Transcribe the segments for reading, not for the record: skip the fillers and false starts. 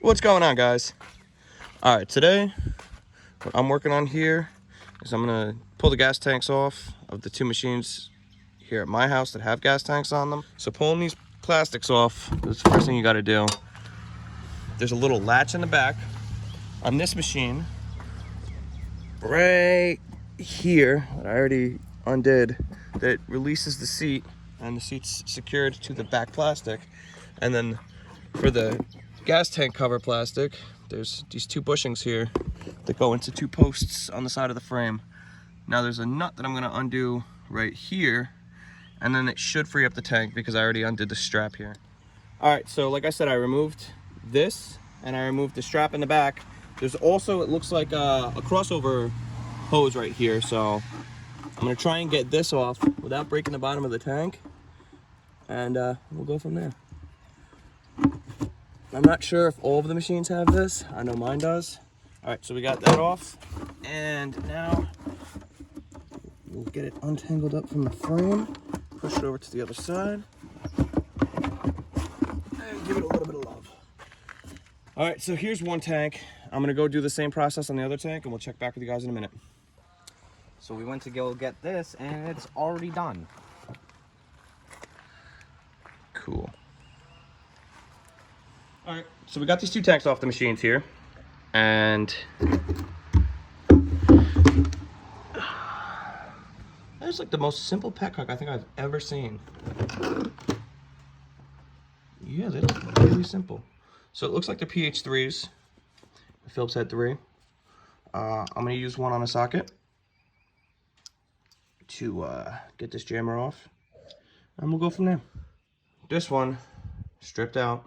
What's going on, guys? All right, today what I'm working on here is I'm gonna pull the gas tanks off of the two machines here at my house that have gas tanks on them. So pulling these plastics off is the first thing you got to do. There's a little latch in the back on this machine right here that I already undid that releases the seat, and the seat's secured to the back plastic. And then for the gas tank cover plastic, there's these two bushings here that go into two posts on the side of the frame. Now there's a nut that I'm gonna undo right here, and then it should free up the tank because I already undid the strap here. All right, so like I said, I removed this and I removed the strap in the back. There's also, it looks like a crossover hose right here, so I'm gonna try and get this off without breaking the bottom of the tank, and we'll go from there. I'm not sure if all of the machines have this. I know mine does. All right, so we got that off, and now we'll get it untangled up from the frame, push it over to the other side, and give it a little bit of love. All right, so here's one tank. I'm gonna go do the same process on the other tank, and we'll check back with you guys in a minute. So we went to go get this, and it's already done. Cool. All right, so we got these two tanks off the machines here, and that's like the most simple petcock I think I've ever seen. Yeah, they look really simple. So it looks like they're PH3s, the Phillips head 3. I'm gonna use one on a socket to get this jammer off, and we'll go from there. This one stripped out,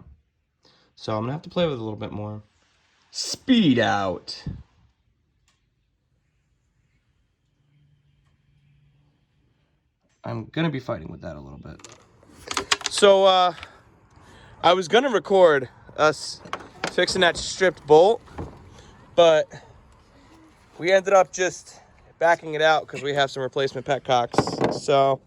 so I'm gonna have to play with it a little bit more. Speed out. I'm gonna be fighting with that a little bit. So I was gonna record us fixing that stripped bolt, but we ended up just backing it out because we have some replacement petcocks. So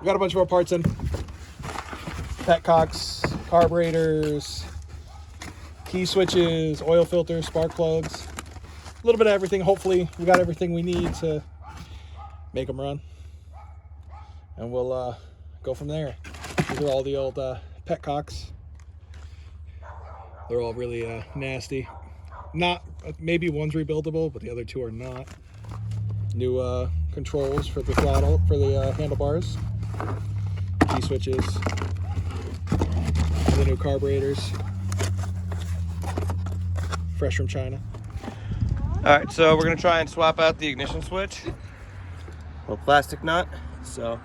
got a bunch of our parts in. Petcocks, carburetors, key switches, oil filters, spark plugs, a little bit of everything. Hopefully we got everything we need to make them run, and we'll go from there. These are all the old petcocks. They're all really nasty. Not, maybe one's rebuildable, but the other two are not. New controls for the throttle, for the handlebars, key switches, the new carburetors, fresh from China. all right, so we're gonna try and swap out the ignition switch, little plastic nut. So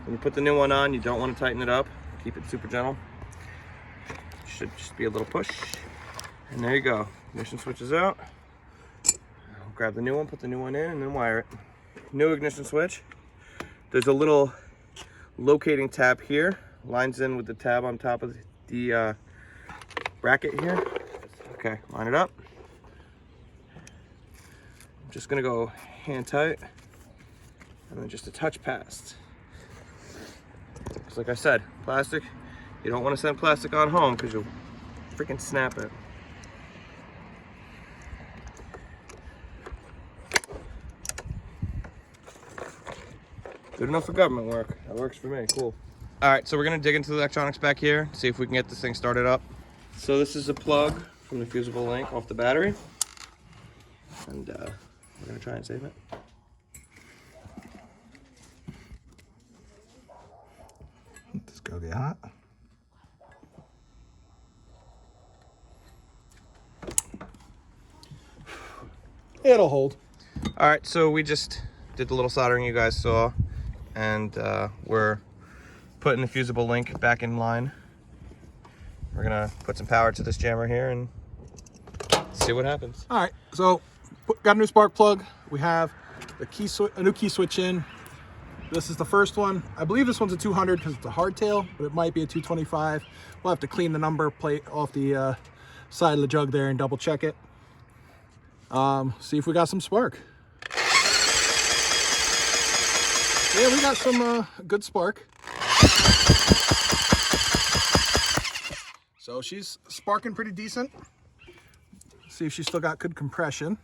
when you put the new one on, you don't want to tighten it up. Keep it super gentle. Should just be a little push, and there you go. Ignition switch is out. I'll grab the new one, put the new one in, and then wire it. New ignition switch. There's a little locating tab here, lines in with the tab on top of the bracket here. Okay, line it up. I'm just gonna go hand tight, and then just a touch past. Because like I said, plastic, you don't want to send plastic on home because you'll freaking snap it. Good enough for government work. That works for me. Cool. All right, so we're gonna dig into the electronics back here, see if we can get this thing started up. So this is a plug from the fusible link off the battery, and we're gonna try and save it. get hot. It'll hold. All right, so we just did the little soldering you guys saw, and we're putting the fusible link back in line. We're gonna put some power to this jammer here and see what happens. All right, so got a new spark plug. We have the a new key switch in. This is the first one. I believe this one's a 200 because it's a hardtail, but it might be a 225. We'll have to clean the number plate off the side of the jug there and double check it. See if we got some spark. Yeah, we got some good spark. So she's sparking pretty decent. See if she's still got good compression.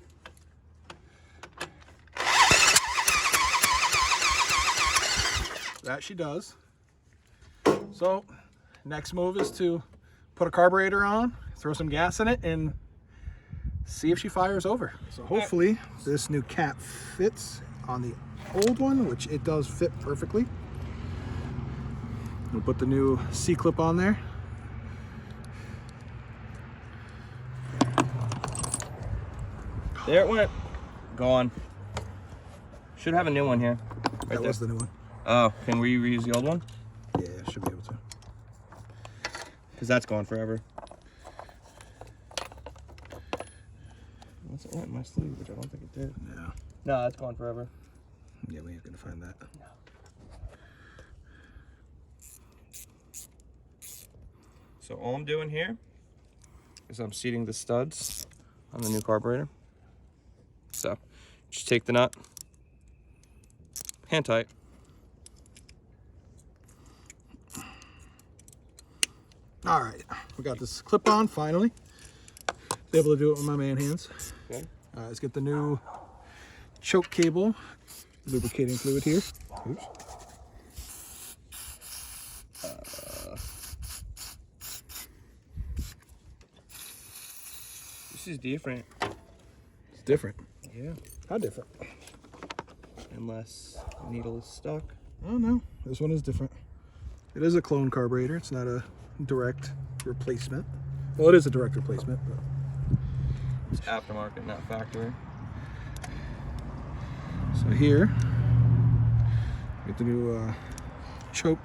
That she does. So next move is to put a carburetor on, throw some gas in it, and see if she fires over. So hopefully this new cap fits on the old one, which it does fit perfectly. We'll put the new C-clip on there. There it went. Gone. Should have a new one here. Right That there. was the new one. Oh, can we reuse the old one? Yeah, should be able to. Because that's gone forever. Unless it went in my sleeve, which I don't think it did. No. No, that's gone forever. Yeah, we ain't gonna find that. So all I'm doing here is I'm seating the studs on the new carburetor. So just take the nut, hand tight. All right, we got this clip on finally. Be able to do it with my man hands. Okay. All right, let's get the new choke cable, lubricating fluid here. Oops. This is different. It's different. Yeah. How different? Unless the needle is stuck. Oh no, this one is different. It is a clone carburetor. It's not a direct replacement. Well, it is a direct replacement, but It's aftermarket, not factory. so here, get the new choke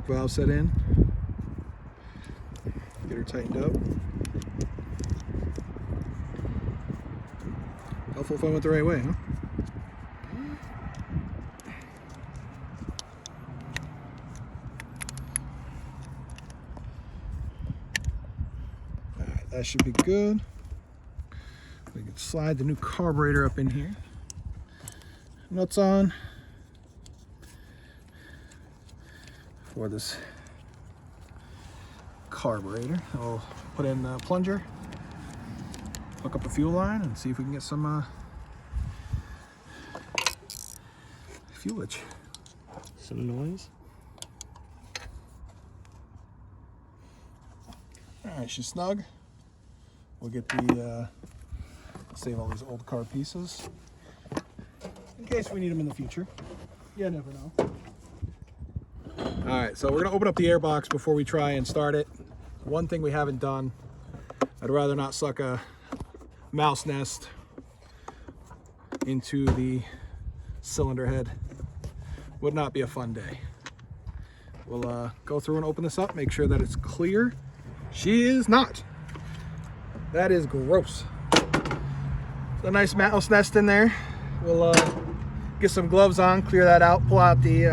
valve set in. Get her tightened up. Helpful if I went the right way, huh? All right, that should be good. We can slide the new carburetor up in here. Nuts on for this carburetor. I'll put in the plunger, hook up a fuel line, and see if we can get some fuelage. Some noise. All right, she's snug. We'll get the save all these old car pieces in case we need them in the future. You never know. All right, so we're gonna open up the airbox before we try and start it. One thing we haven't done, I'd rather not suck a mouse nest into the cylinder head. Would not be a fun day. We'll go through and open this up, make sure that it's clear. She is not. That is gross. A nice mouse nest in there. We'll get some gloves on, clear that out, pull out the,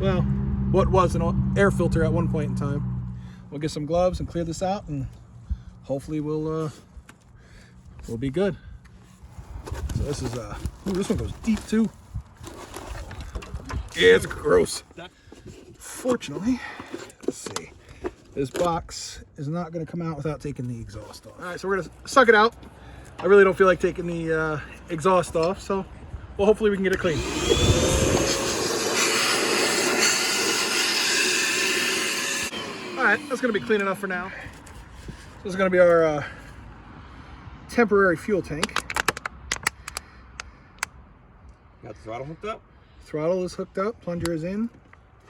well, what was an air filter at one point in time. We'll get some gloves and clear this out, and hopefully we'll be good. So this is, ooh, this one goes deep too. Yeah, it's gross. Fortunately, let's see. This box is not going to come out without taking the exhaust off. All right, so we're going to suck it out. I really don't feel like taking the exhaust off, so well, hopefully we can get it clean. All right, that's going to be clean enough for now. This is going to be our temporary fuel tank. Got the throttle hooked up? Throttle is hooked up, plunger is in.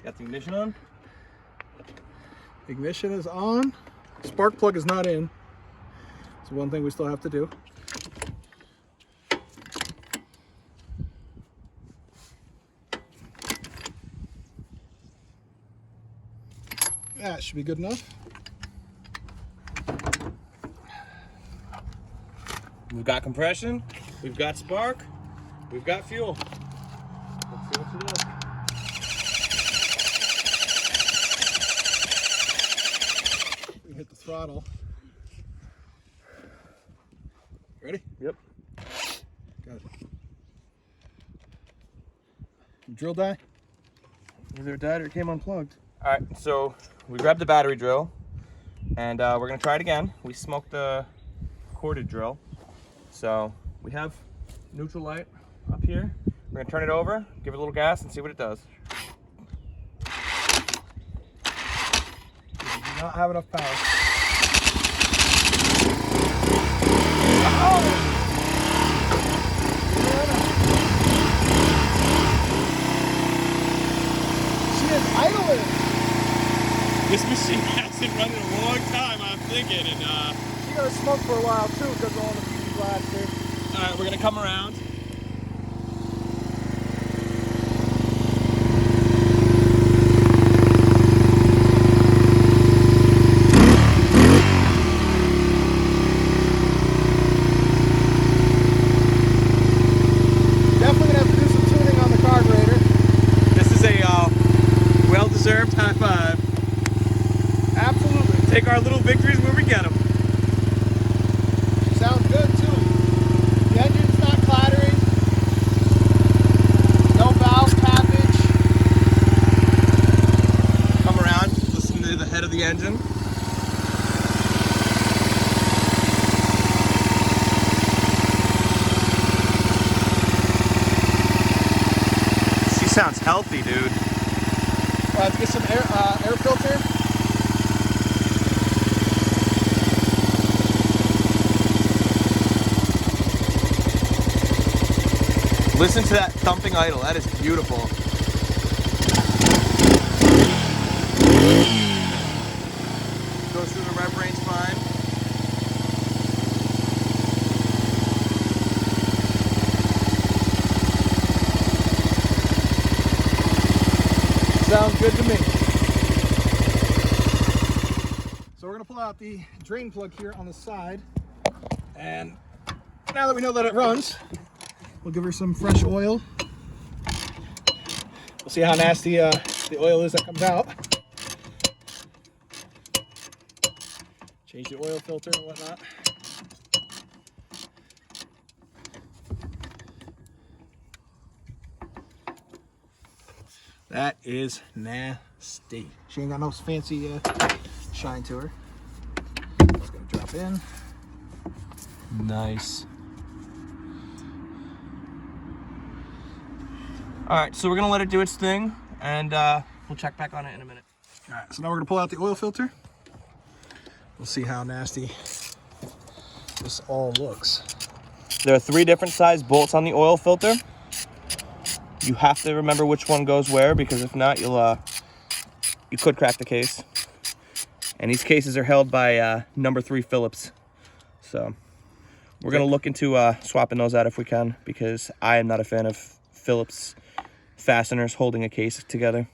Got the ignition on. Ignition is on. Spark plug is not in. It's one thing we still have to do. That should be good enough. We've got compression, we've got spark, we've got fuel. Let's see what it is. We hit the throttle. Ready? Yep. Good. Drill die? Either it died or it came unplugged. All right, so we grabbed the battery drill, and we're gonna try it again. We smoked the corded drill. So we have neutral light up here. We're gonna turn it over, give it a little gas, and see what it does. We do not have enough power. She is idling. This machine hasn't run in a long time, I'm thinking, and She's gonna smoke for a while too because of all the beauty blaster. all right, we're gonna come around. Definitely gonna have to do some tuning on the carburetor. This is a well-deserved high five. Absolutely. Take our little victories where we get them. Sounds good too. The engine's not clattering. No valve tappage. Come around, listen to the head of the engine. She sounds healthy, dude. We'll have to get some air filter. Listen to that thumping idle. That is beautiful. Goes through the rev range fine. Sounds good to me. So we're gonna pull out the drain plug here on the side. And now that we know that it runs, we'll give her some fresh oil. We'll see how nasty the oil is that comes out. Change the oil filter and whatnot. That is nasty. She ain't got no fancy shine to her. Just gonna drop in. Nice. All right, so we're gonna let it do its thing, and we'll check back on it in a minute. All right, so now we're gonna pull out the oil filter. We'll see how nasty this all looks. There are 3 different size bolts on the oil filter. You have to remember which one goes where, because if not, you could crack the case. And these cases are held by number 3 Phillips. So we're gonna look into swapping those out if we can, because I am not a fan of Phillips fasteners holding a case together.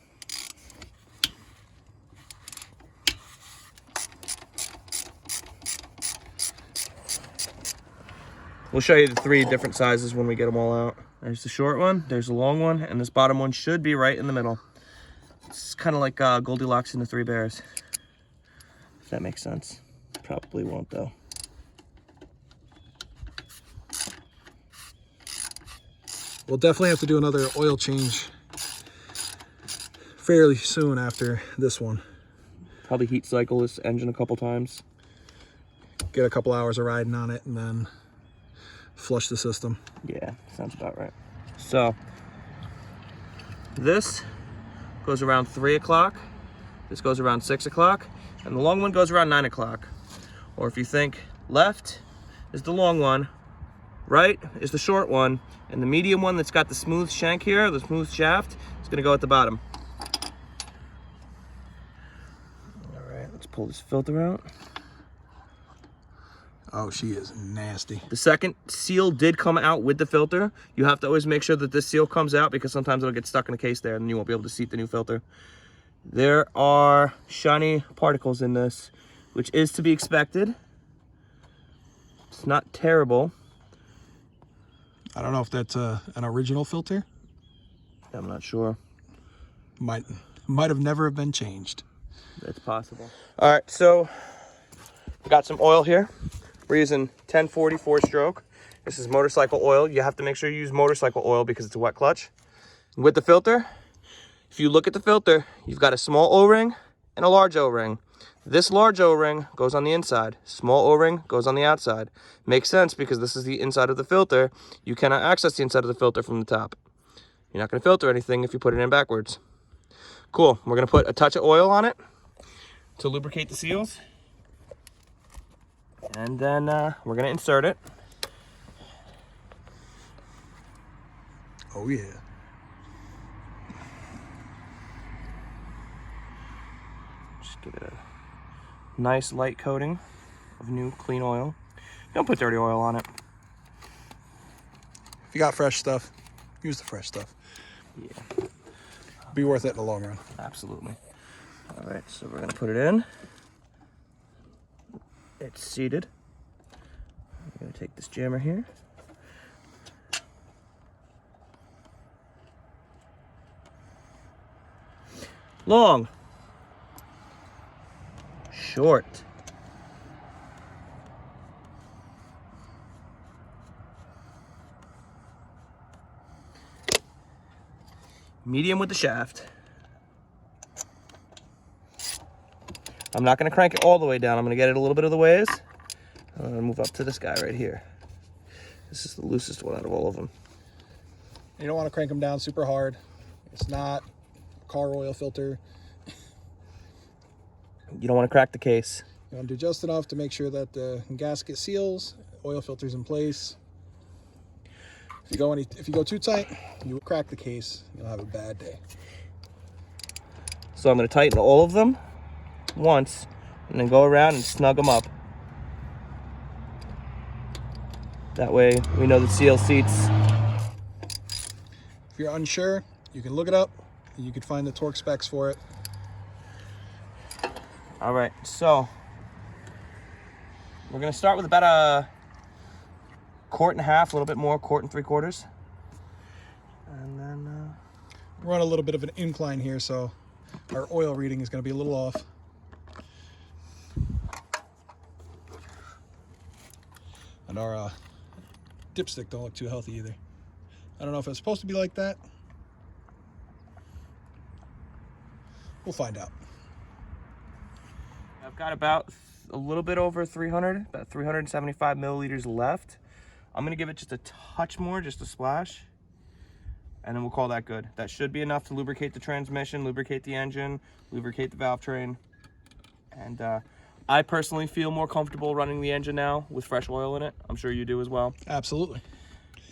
We'll show you the 3 different sizes when we get them all out. There's the short one, there's the long one, and this bottom one should be right in the middle. It's kind of like Goldilocks and the 3 Bears. If that makes sense. Probably won't though. We'll definitely have to do another oil change fairly soon after this one. Probably heat cycle this engine a couple times. Get a couple hours of riding on it and then flush the system. Yeah, sounds about right. So this goes around 3 o'clock. This goes around 6 o'clock. And the long one goes around 9 o'clock. Or if you think left is the long one, right is the short one, and the medium one that's got the smooth shank here, the smooth shaft, is gonna go at the bottom. pull this filter out. Oh, she is nasty. The second seal did come out with the filter. You have to always make sure that this seal comes out because sometimes it'll get stuck in the case there and you won't be able to seat the new filter. There are shiny particles in this, which is to be expected. It's not terrible. I don't know if that's an original filter. I'm not sure. Might have never been changed. That's possible. All right, so got some oil here. We're using 1040 4-stroke. This is motorcycle oil. You have to make sure you use motorcycle oil because it's a wet clutch. And with the filter, if you look at the filter, you've got a small O-ring and a large O-ring. This large O-ring goes on the inside. Small O-ring goes on the outside. Makes sense because this is the inside of the filter. You cannot access the inside of the filter from the top. You're not going to filter anything if you put it in backwards. Cool. We're going to put a touch of oil on it to lubricate the seals. And then we're going to insert it. Oh, yeah. Just give it a nice light coating of new clean oil. Don't put dirty oil on it. If you got fresh stuff, use the fresh stuff. Yeah. Be worth it in the long run. Absolutely. All right, so we're going to put it in. It's seated. I'm going to take this jammer here. Long. Short. Medium with the shaft. I'm not going to crank it all the way down. I'm going to get it a little bit of the ways. I'm going to move up to this guy right here. This is the loosest one out of all of them. You don't want to crank them down super hard. It's not a car oil filter. You don't want to crack the case. You want to do just enough to make sure that the gasket seals, oil filter's in place. If you go too tight, you crack the case. You'll have a bad day. So I'm going to tighten all of them once and then go around and snug them up. That way we know the seal seats. If you're unsure, you can look it up. You can find the torque specs for it. All right, so we're going to start with about a quart and a half, a little bit more, quart and 3/4. And then We're on a little bit of an incline here, so our oil reading is going to be a little off. And our dipstick don't look too healthy either. I don't know if it's supposed to be like that. We'll find out. I've got about a little bit over 300, about 375 milliliters left. I'm gonna give it just a touch more, just a splash, and then we'll call that good. That should be enough to lubricate the transmission, lubricate the engine, lubricate the valve train. And I personally feel more comfortable running the engine now with fresh oil in it. I'm sure you do as well. Absolutely.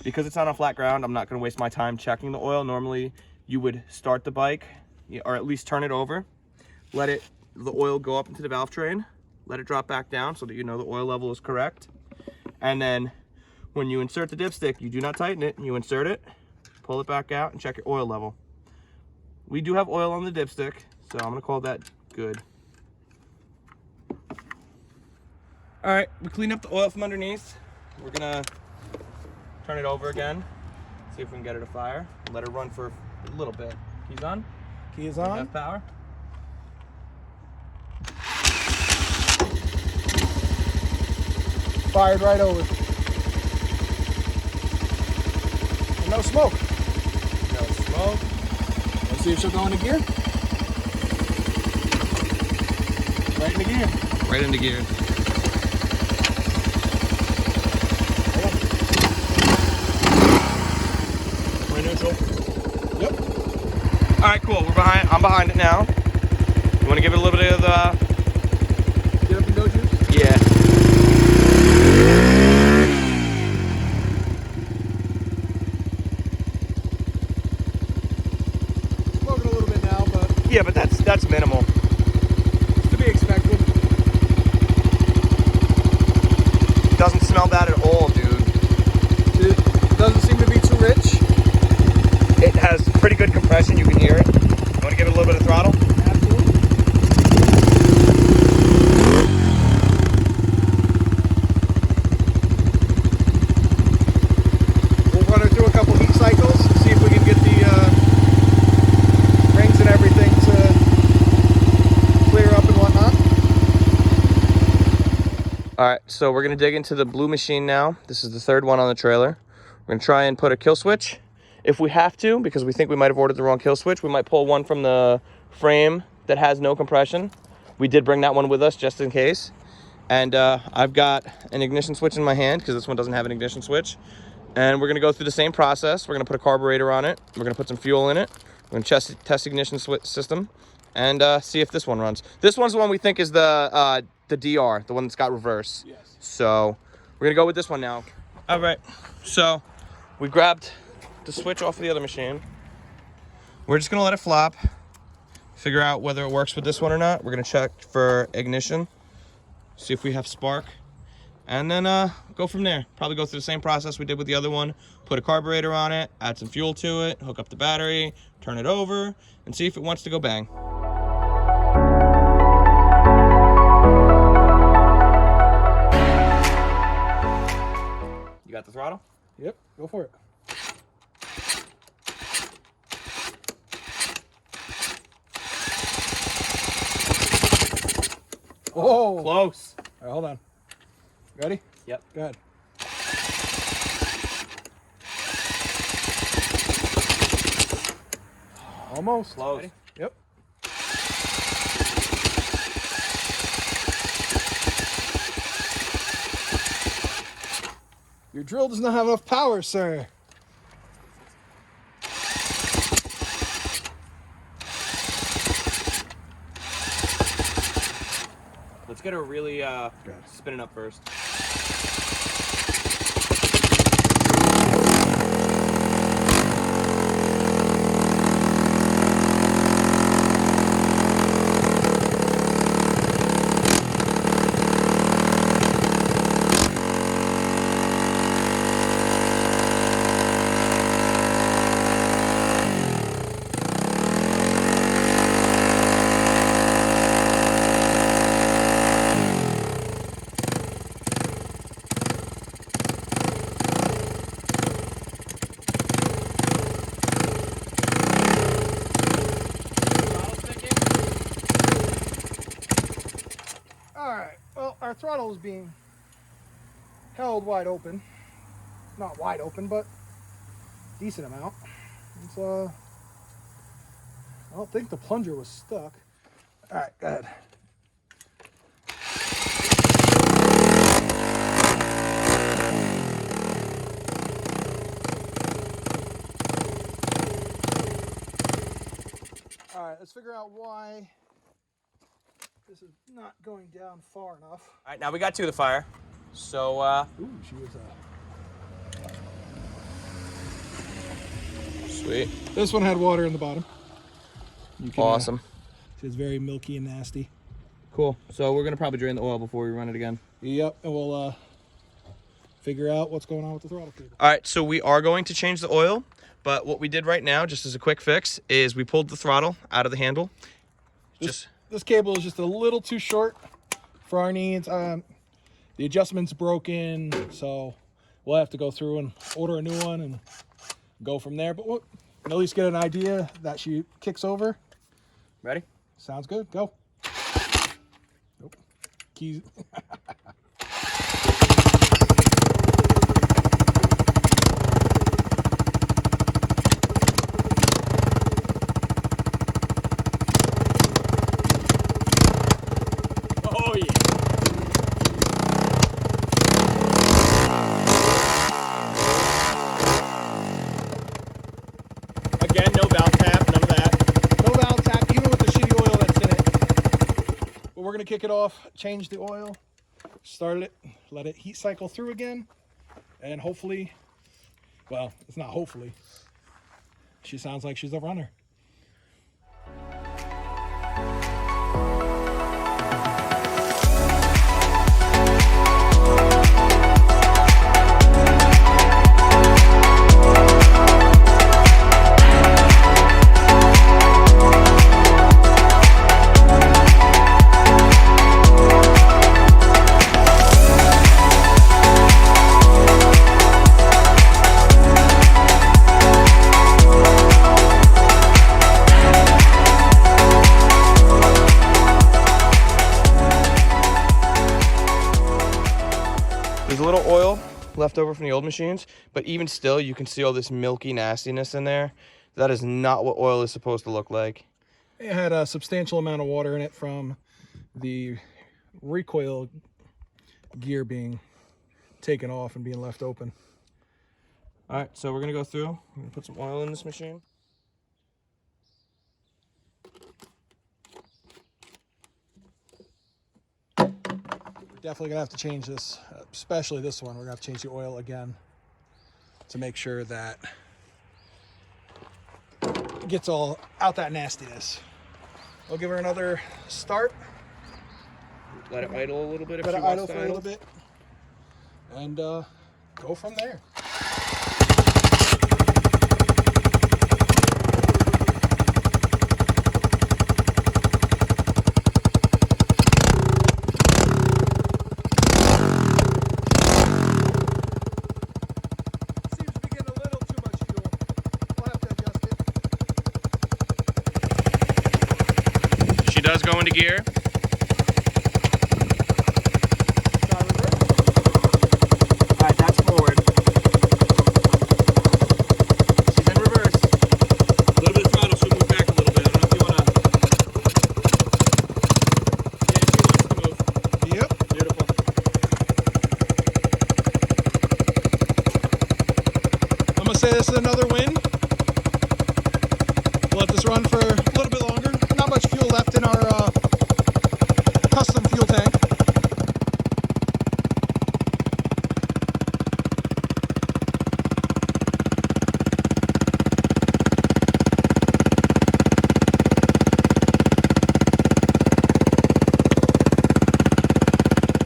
Because it's on a flat ground, I'm not gonna waste my time checking the oil. Normally, you would start the bike, or at least turn it over, let the oil go up into the valve train, let it drop back down so that you know the oil level is correct. And then when you insert the dipstick, you do not tighten it. You insert it, pull it back out, and check your oil level. We do have oil on the dipstick, so I'm gonna call that good. All right, we cleaned up the oil from underneath. We're gonna turn it over again, see if we can get it afire. Let it run for a little bit. Keys on? Key is on. Enough power? Fired right over. And no smoke. No smoke. Let's see if she'll go into gear. Right into gear. Right into gear. Right neutral. Yep. All right, cool. I'm behind it now. You want to give it a little bit of the... Get up and go juice. Yeah. Smoking a little bit now, but Yeah, but that's minimal. it's to be expected. doesn't smell bad at all, dude. It doesn't seem to be too rich. It has pretty good compression. You can hear it. You want to give it a little bit of throttle? Absolutely. We'll run her through a couple heat cycles, see if we can get the rings and everything to clear up and whatnot. All right, so we're gonna dig into the blue machine now. This is the third one on the trailer. We're gonna try and put a kill switch. If we have to, because we think we might have ordered the wrong kill switch, we might pull one from the frame that has no compression. We did bring that one with us just in case. And I've got an ignition switch in my hand because this one doesn't have an ignition switch. And we're gonna go through the same process. We're gonna put a carburetor on it. We're gonna put some fuel in it. We're gonna test ignition system and see if this one runs. This one's the one we think is the DR, the one that's got reverse. Yes. So we're gonna go with this one now. All right, so we grabbed the switch off of the other machine. We're just gonna let it flop, figure out whether it works with this one or not. We're gonna check for ignition, see if we have spark, and then go from there. Probably go through the same process we did with the other one. Put a carburetor on it, add some fuel to it, hook up the battery, turn it over, and see if it wants to go bang. You got the throttle? Yep, go for it. Oh, Close. all right, hold on. Ready? Yep. Go ahead. Almost. Close. Ready? Yep. Your drill does not have enough power, sir. Let's get her really spinning up first. Alright, well, our throttle is being held wide open. Not wide open, but decent amount. It's, I don't think the plunger was stuck. Alright, go ahead. Alright, let's figure out why this is not going down far enough. All right, now we got to the fire. So, Ooh, she was sweet. This one had water in the bottom. You can, Awesome. It's very milky and nasty. Cool. So we're gonna probably drain the oil before we run it again. Yep, and we'll figure out what's going on with the throttle cable. All right, so we are going to change the oil, but what we did right now, just as a quick fix, is we pulled the throttle out of the handle. This cable is just a little too short for our needs. The adjustment's broken, so we'll have to go through and order a new one and go from there. But we'll at least get an idea that she kicks over. Ready? Sounds good. Go. Nope. Keys. Oh yeah. Again, no valve tap, none of that. No valve tap, even with the shitty oil that's in it. But we're gonna kick it off, change the oil, start it, let it heat cycle through again, and hopefully, well, it's not hopefully, she sounds like she's a runner. left over from the old machines, but even still, you can see all this milky nastiness in there. That is not what oil is supposed to look like. It had a substantial amount of water in it from the recoil gear being taken off and being left open. All right, so we're gonna go through. I'm gonna put some oil in this machine. Definitely gonna have to change this, especially this one. We're gonna have to change the oil again to make sure that it gets all out that nastiness. We'll give her another start. Let it idle a little bit if Let she it wants idle to for a idle. little bit, and go from there. She does go into gear. Alright, that's forward. She's in reverse. A little bit of throttle, she'll move back a little bit. I don't know if you wanna. Yeah, she wants to move. Yep. Beautiful. I'm gonna say this is another win. Let this run for a little bit longer. Not much fuel left in our custom fuel tank.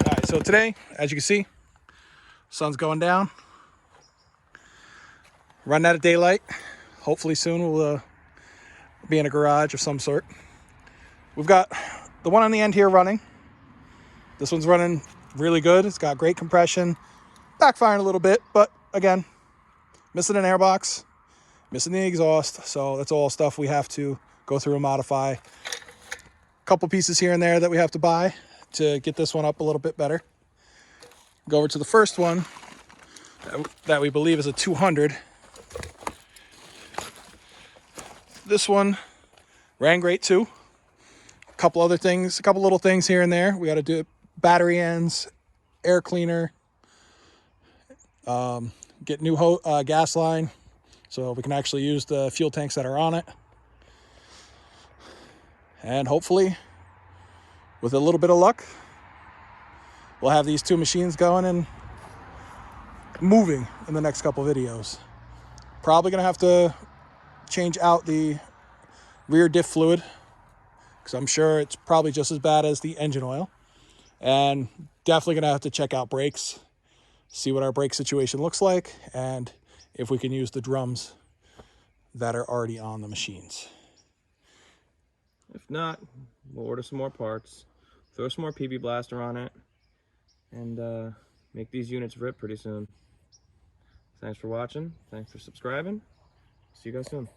All right, so today, as you can see, sun's going down. Running out of daylight. Hopefully soon we'll be in a garage of some sort. We've got the one on the end here running. This one's running really good. It's got great compression. Backfiring a little bit, but again, missing an airbox, missing the exhaust. So that's all stuff we have to go through and modify. A couple pieces here and there that we have to buy to get this one up a little bit better. Go over to the first one that we believe is a 200. This one ran great too. A couple other things, a couple little things here and there. We got to do battery ends, air cleaner, get new gas line so we can actually use the fuel tanks that are on it. And hopefully, with a little bit of luck, we'll have these two machines going and moving in the next couple videos. Probably gonna have to change out the rear diff fluid because I'm sure it's probably just as bad as the engine oil. And definitely gonna have to check out brakes, see what our brake situation looks like, and if we can use the drums that are already on the machines. If not, we'll order some more parts, throw some more PB Blaster on it, and make these units rip pretty soon. Thanks for watching. Thanks for subscribing. See you guys soon.